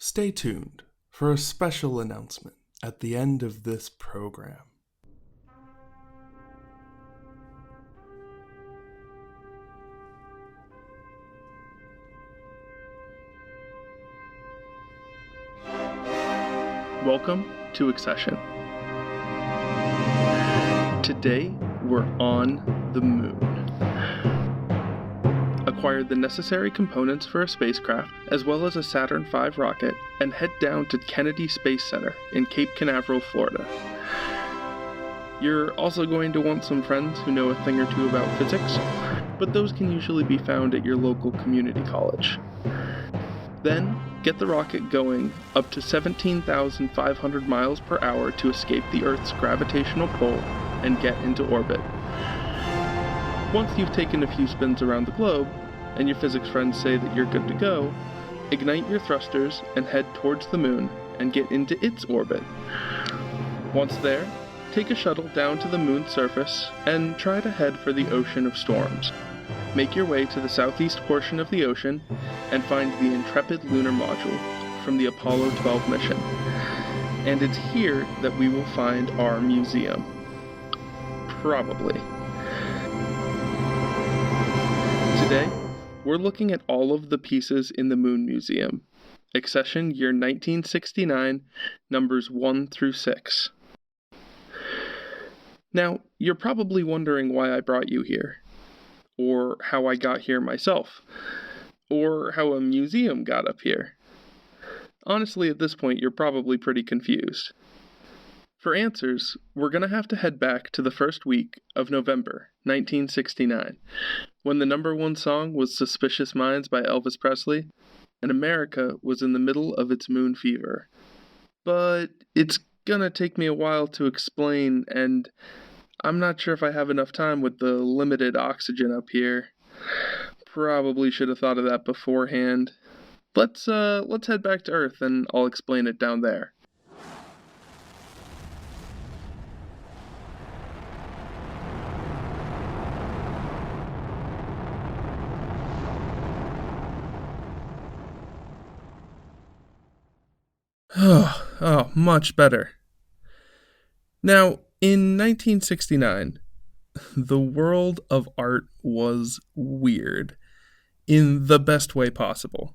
Stay tuned for a special announcement at the end of this program. Welcome to Accession. Today, we're on the moon. Acquire the necessary components for a spacecraft, as well as a Saturn V rocket, and head down to Kennedy Space Center in Cape Canaveral, Florida. You're also going to want some friends who know a thing or two about physics, but those can usually be found at your local community college. Then, get the rocket going up to 17,500 miles per hour to escape the Earth's gravitational pull and get into orbit. Once you've taken a few spins around the globe, and your physics friends say that you're good to go, ignite your thrusters and head towards the moon and get into its orbit. Once there, take a shuttle down to the moon's surface and try to head for the ocean of storms. Make your way to the southeast portion of the ocean and find the Intrepid lunar module from the Apollo 12 mission. And it's here that we will find our museum. Probably. Today, we're looking at all of the pieces in the Moon Museum. Accession year 1969, numbers 1 through 6. Now, you're probably wondering why I brought you here, or how I got here myself, or how a museum got up here. Honestly, at this point, you're probably pretty confused. For answers, we're going to have to head back to the first week of November 1969, when the number one song was Suspicious Minds by Elvis Presley, and America was in the middle of its moon fever. But it's gonna take me a while to explain, and I'm not sure if I have enough time with the limited oxygen up here. Probably should have thought of that beforehand. Let's head back to Earth and I'll explain it down there. Oh, much better. Now, in 1969, the world of art was weird, in the best way possible.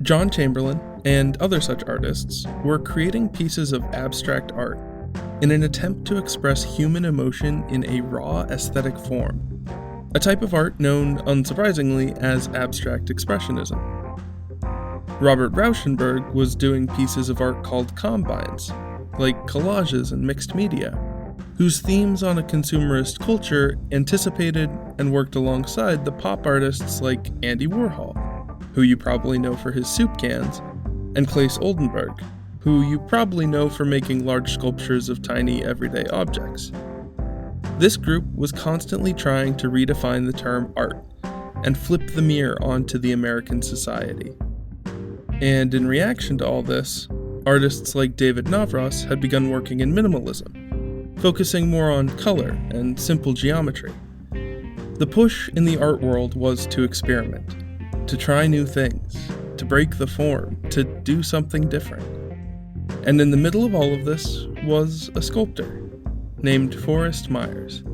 John Chamberlain and other such artists were creating pieces of abstract art in an attempt to express human emotion in a raw aesthetic form. A type of art known, unsurprisingly, as abstract expressionism. Robert Rauschenberg was doing pieces of art called combines, like collages and mixed media, whose themes on a consumerist culture anticipated and worked alongside the pop artists like Andy Warhol, who you probably know for his soup cans, and Claes Oldenburg, who you probably know for making large sculptures of tiny everyday objects. This group was constantly trying to redefine the term art and flip the mirror onto the American society. And in reaction to all this, artists like David Navras had begun working in minimalism, focusing more on color and simple geometry. The push in the art world was to experiment, to try new things, to break the form, to do something different. And in the middle of all of this was a sculptor named Forrest Myers.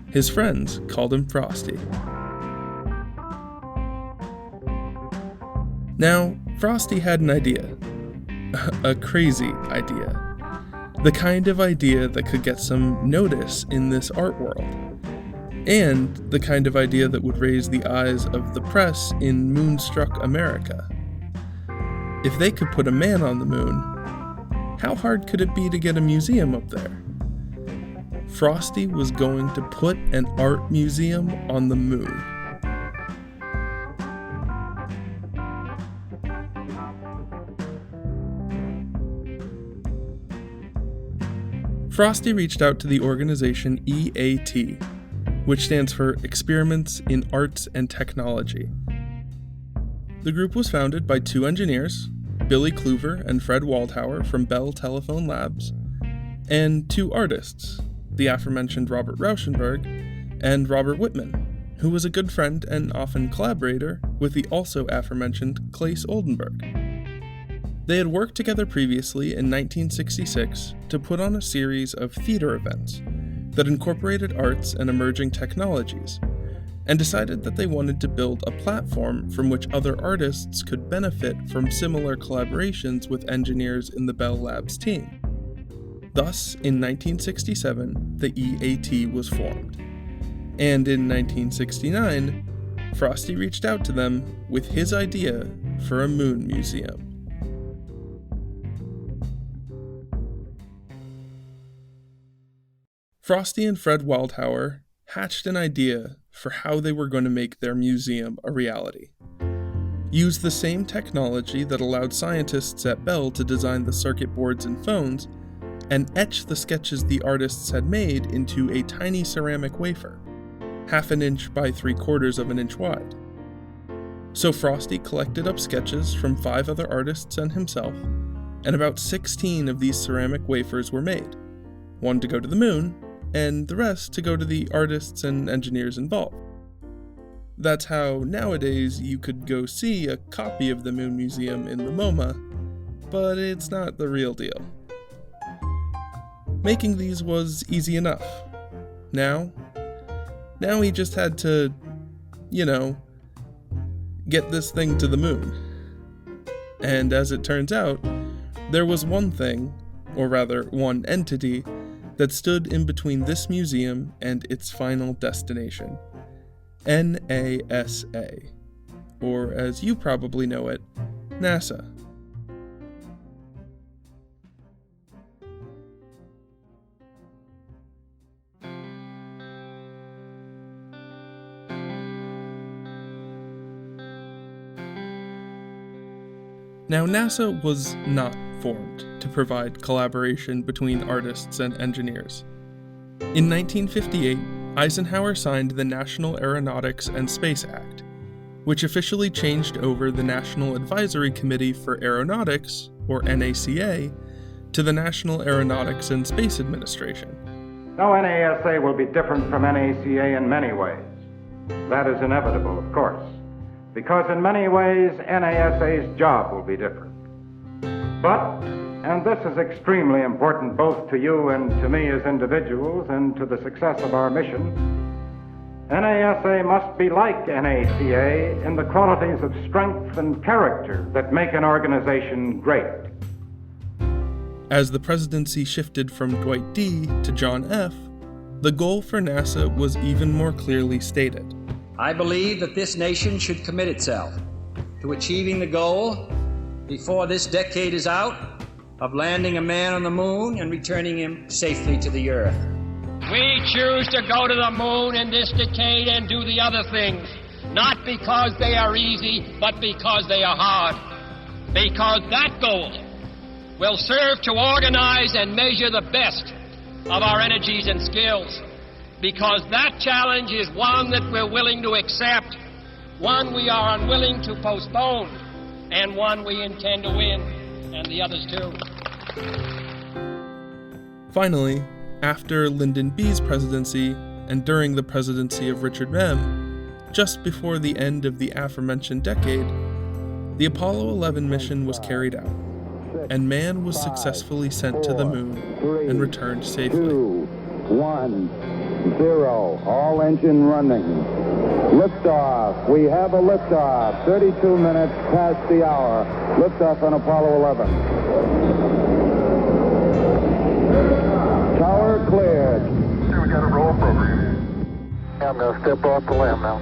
His friends called him Frosty. Now, Frosty had an idea. A crazy idea. The kind of idea that could get some notice in this art world. And the kind of idea that would raise the eyes of the press in moonstruck America. If they could put a man on the moon, how hard could it be to get a museum up there? Frosty was going to put an art museum on the moon. Frosty reached out to the organization EAT, which stands for Experiments in Arts and Technology. The group was founded by two engineers, Billy Kluver and Fred Waldhauer from Bell Telephone Labs, and two artists, the aforementioned Robert Rauschenberg and Robert Whitman, who was a good friend and often collaborator with the also aforementioned Claes Oldenburg. They had worked together previously in 1966 to put on a series of theater events that incorporated arts and emerging technologies, and decided that they wanted to build a platform from which other artists could benefit from similar collaborations with engineers in the Bell Labs team. Thus, in 1967, the EAT was formed. And in 1969, Frosty reached out to them with his idea for a moon museum. Frosty and Fred Wildhauer hatched an idea for how they were going to make their museum a reality. Use the same technology that allowed scientists at Bell to design the circuit boards and phones, and etch the sketches the artists had made into a tiny ceramic wafer, 1/2 inch by 3/4 of an inch wide. So Frosty collected up sketches from 5 other artists and himself, and about 16 of these ceramic wafers were made, one to go to the moon, and the rest to go to the artists and engineers involved. That's how nowadays you could go see a copy of the Moon Museum in the MoMA, but it's not the real deal. Making these was easy enough. Now he just had to, get this thing to the moon. And as it turns out, there was one thing, or rather one entity, that stood in between this museum and its final destination. NASA, or as you probably know it, NASA. Now, NASA was not formed to provide collaboration between artists and engineers. In 1958, Eisenhower signed the National Aeronautics and Space Act, which officially changed over the National Advisory Committee for Aeronautics, or NACA, to the National Aeronautics and Space Administration. Now, NASA will be different from NACA in many ways. That is inevitable, of course, because in many ways NASA's job will be different. But, and this is extremely important both to you and to me as individuals and to the success of our mission, NASA must be like NACA in the qualities of strength and character that make an organization great. As the presidency shifted from Dwight D. to John F., the goal for NASA was even more clearly stated. I believe that this nation should commit itself to achieving the goal before this decade is out of landing a man on the moon and returning him safely to the earth. We choose to go to the moon in this decade and do the other things, not because they are easy, but because they are hard. Because that goal will serve to organize and measure the best of our energies and skills. Because that challenge is one that we're willing to accept, one we are unwilling to postpone, and one we intend to win, and the others too. Finally, after Lyndon B's presidency and during the presidency of Richard M., just before the end of the aforementioned decade, the Apollo 11 mission was carried out, and man was successfully sent to the moon and returned safely. 2, 1, 0, all engine running. Liftoff. We have a liftoff. 32 minutes past the hour. Liftoff on Apollo 11. Tower cleared. We got a roll program. I'm going to step off the limb now.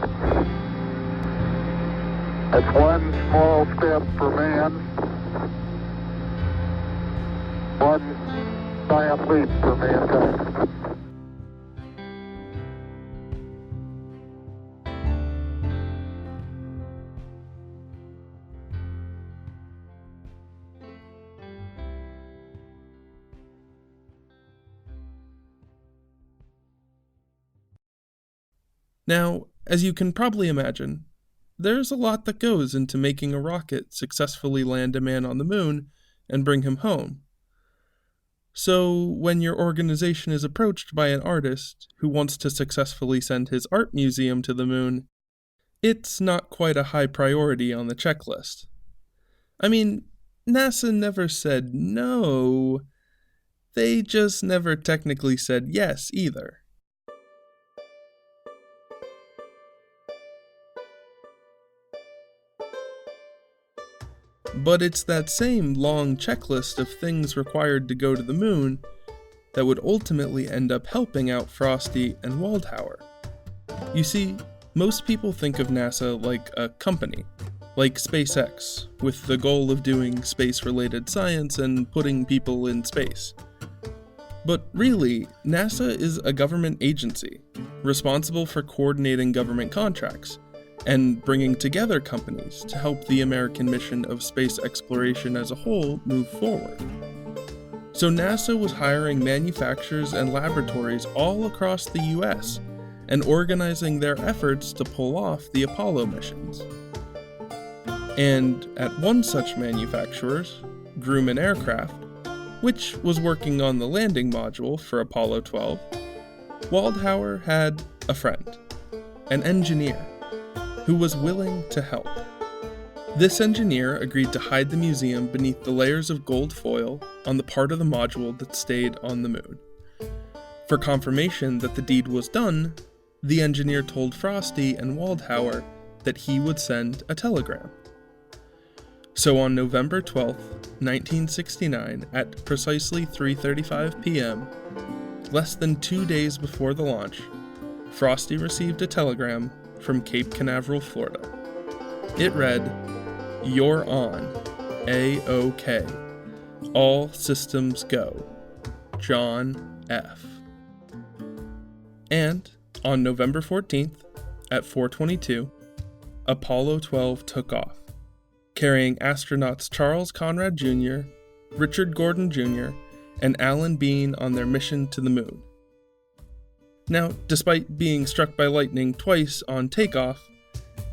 That's one small step for man, one giant leap for mankind. Now, as you can probably imagine, there's a lot that goes into making a rocket successfully land a man on the moon and bring him home. So, when your organization is approached by an artist who wants to successfully send his art museum to the moon, it's not quite a high priority on the checklist. I mean, NASA never said no, they just never technically said yes either. But it's that same long checklist of things required to go to the moon that would ultimately end up helping out Frosty and Waldhauer. You see, most people think of NASA like a company, like SpaceX, with the goal of doing space-related science and putting people in space. But really, NASA is a government agency, responsible for coordinating government contracts, and bringing together companies to help the American mission of space exploration as a whole move forward. So NASA was hiring manufacturers and laboratories all across the US and organizing their efforts to pull off the Apollo missions. And at one such manufacturer's, Grumman Aircraft, which was working on the landing module for Apollo 12, Waldhauer had a friend, an engineer, who was willing to help. This engineer agreed to hide the museum beneath the layers of gold foil on the part of the module that stayed on the moon. For confirmation that the deed was done, the engineer told Frosty and Waldhauer that he would send a telegram. So on November 12, 1969, at precisely 3:35 p.m., less than 2 days before the launch, Frosty received a telegram from Cape Canaveral, Florida. It read, "You're on. A-OK. All systems go. John F." And on November 14th, at 4:22, Apollo 12 took off, carrying astronauts Charles Conrad Jr., Richard Gordon Jr., and Alan Bean on their mission to the moon. Now, despite being struck by lightning twice on takeoff,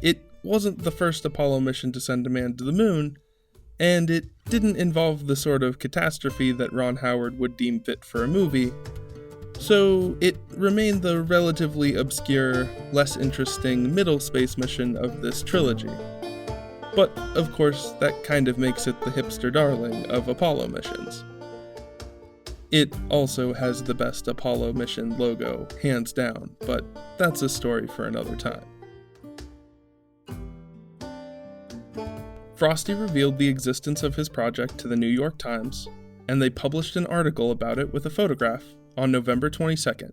it wasn't the first Apollo mission to send a man to the moon, and it didn't involve the sort of catastrophe that Ron Howard would deem fit for a movie, so it remained the relatively obscure, less interesting middle space mission of this trilogy. But, of course, that kind of makes it the hipster darling of Apollo missions. It also has the best Apollo mission logo, hands down, but that's a story for another time. Frosty revealed the existence of his project to the New York Times, and they published an article about it with a photograph on November 22nd,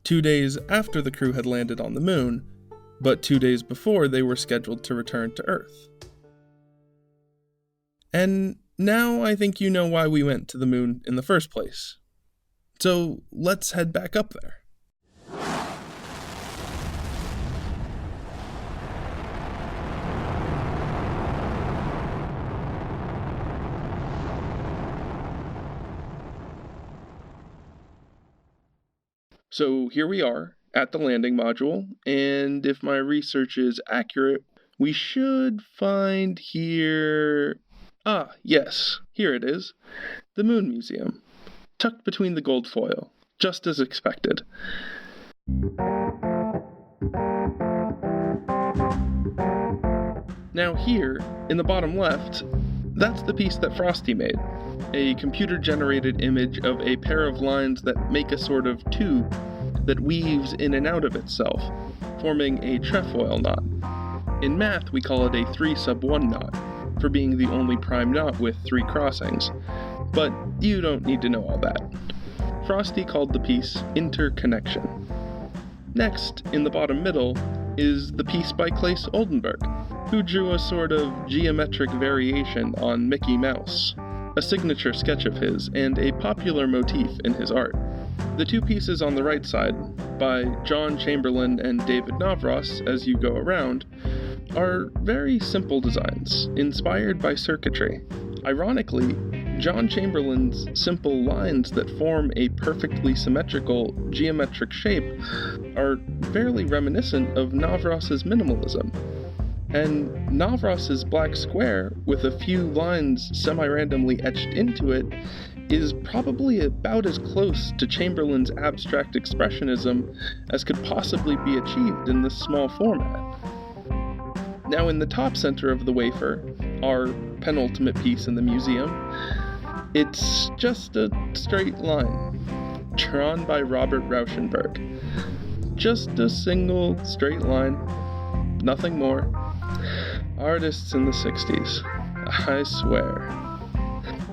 2 days after the crew had landed on the moon, but 2 days before they were scheduled to return to Earth. And now I think you know why we went to the moon in the first place. So let's head back up there. So here we are at the landing module, and if my research is accurate, we should find here... yes, here it is. The Moon Museum, tucked between the gold foil, just as expected. Now here, in the bottom left, that's the piece that Frosty made. A computer-generated image of a pair of lines that make a sort of tube that weaves in and out of itself, forming a trefoil knot. In math, we call it a 3-sub-1 knot, for being the only prime knot with 3 crossings, but you don't need to know all that. Frosty called the piece Interconnection. Next, in the bottom middle, is the piece by Claes Oldenburg, who drew a sort of geometric variation on Mickey Mouse, a signature sketch of his and a popular motif in his art. The 2 pieces on the right side, by John Chamberlain and David Navras as you go around, are very simple designs, inspired by circuitry. Ironically, John Chamberlain's simple lines that form a perfectly symmetrical geometric shape are fairly reminiscent of Navras's minimalism. And Navras's black square, with a few lines semi-randomly etched into it, is probably about as close to Chamberlain's abstract expressionism as could possibly be achieved in this small format. Now, in the top center of the wafer, our penultimate piece in the museum, it's just a straight line, drawn by Robert Rauschenberg. Just a single straight line, nothing more. Artists in the 60s, I swear.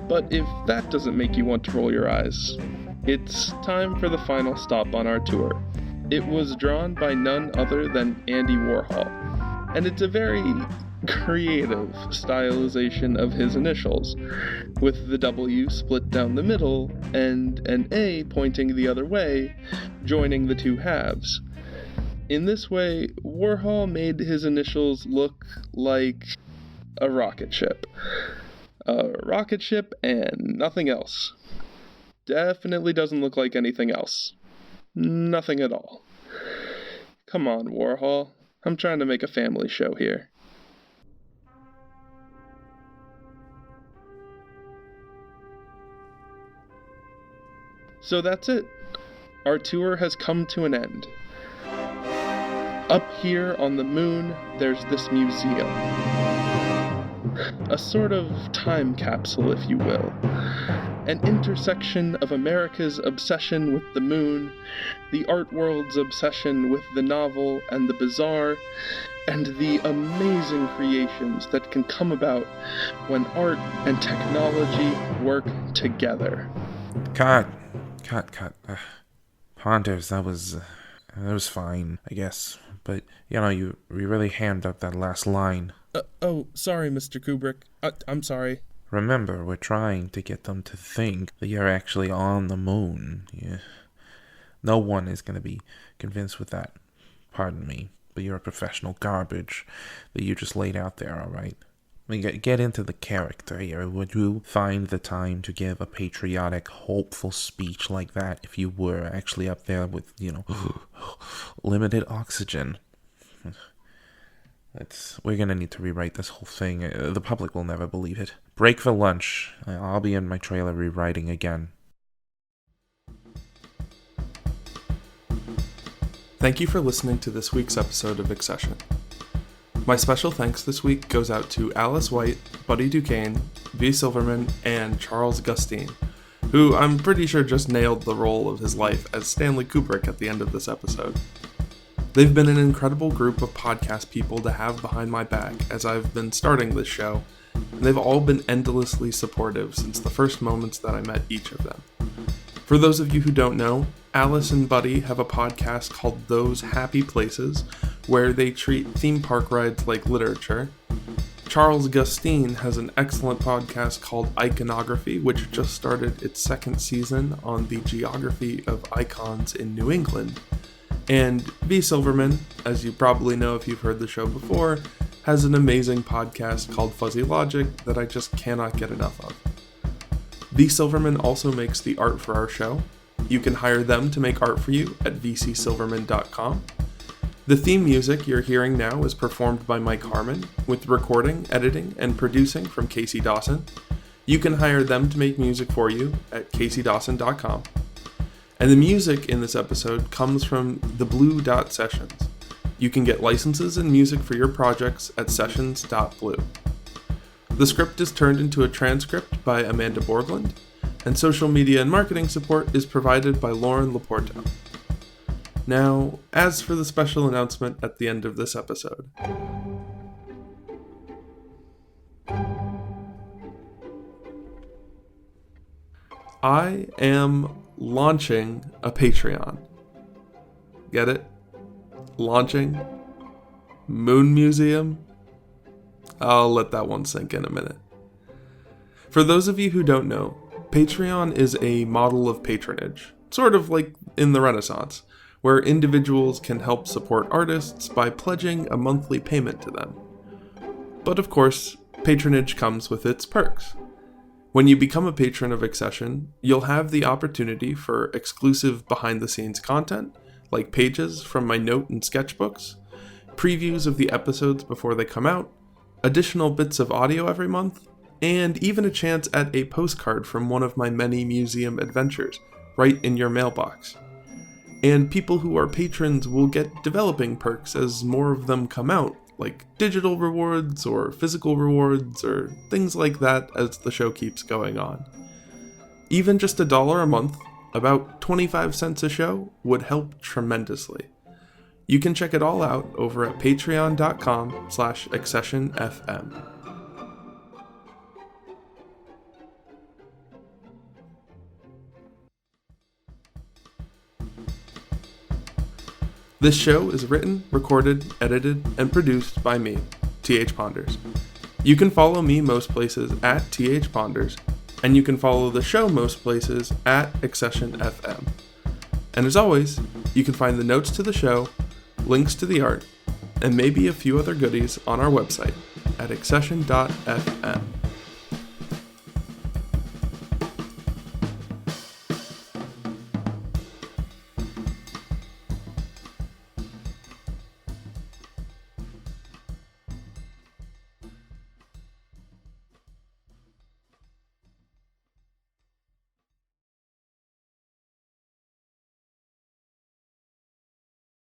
But if that doesn't make you want to roll your eyes, it's time for the final stop on our tour. It was drawn by none other than Andy Warhol, and it's a very creative stylization of his initials, with the W split down the middle and an A pointing the other way, joining the two halves. In this way, Warhol made his initials look like a rocket ship. A rocket ship and nothing else. Definitely doesn't look like anything else. Nothing at all. Come on, Warhol. I'm trying to make a family show here. So that's it. Our tour has come to an end. Up here on the moon, there's this museum. A sort of time capsule, if you will. An intersection of America's obsession with the moon, the art world's obsession with the novel and the bizarre, and the amazing creations that can come about when art and technology work together. Cut. Ponders, that was fine, I guess. But, you really hammed up that last line. Sorry, Mr. Kubrick. I'm sorry. Remember, we're trying to get them to think that you're actually on the moon. Yeah. No one is going to be convinced with that. Pardon me, but you're a professional garbage that you just laid out there, alright? I mean, get into the character here. Would you find the time to give a patriotic, hopeful speech like that if you were actually up there with, limited oxygen? We're gonna need to rewrite this whole thing. The public will never believe it. Break for lunch. I'll be in my trailer rewriting again. Thank you for listening to this week's episode of Accession. My special thanks this week goes out to Alice White, Buddy Duquesne, V. Silverman, and Charles Gustine, who I'm pretty sure just nailed the role of his life as Stanley Kubrick at the end of this episode. They've been an incredible group of podcast people to have behind my back as I've been starting this show, and they've all been endlessly supportive since the first moments that I met each of them. For those of you who don't know, Alice and Buddy have a podcast called Those Happy Places, where they treat theme park rides like literature. Charles Gustine has an excellent podcast called Iconography, which just started its second season on the geography of icons in New England. And V. Silverman, as you probably know if you've heard the show before, has an amazing podcast called Fuzzy Logic that I just cannot get enough of. V. Silverman also makes the art for our show. You can hire them to make art for you at vcsilverman.com. The theme music you're hearing now is performed by Mike Harmon, with recording, editing, and producing from Casey Dawson. You can hire them to make music for you at caseydawson.com. And the music in this episode comes from the Blue Dot Sessions. You can get licenses and music for your projects at sessions.blue. The script is turned into a transcript by Amanda Borgland, and social media and marketing support is provided by Lauren Laporto. Now, as for the special announcement at the end of this episode. I am launching a Patreon. Get it? Launching? Moon Museum? I'll let that one sink in a minute. For those of you who don't know, Patreon is a model of patronage, sort of like in the Renaissance, where individuals can help support artists by pledging a monthly payment to them. But of course, patronage comes with its perks. When you become a patron of Accession, you'll have the opportunity for exclusive behind-the-scenes content, like pages from my note and sketchbooks, previews of the episodes before they come out, additional bits of audio every month, and even a chance at a postcard from one of my many museum adventures, right in your mailbox. And people who are patrons will get developing perks as more of them come out, like digital rewards or physical rewards or things like that as the show keeps going on. Even just $1 a month, about 25 cents a show, would help tremendously. You can check it all out over at patreon.com/accessionfm. This show is written, recorded, edited, and produced by me, T.H. Ponders. You can follow me most places at T.H. Ponders, and you can follow the show most places at accessionfm. And as always, you can find the notes to the show, links to the art, and maybe a few other goodies on our website at accession.fm.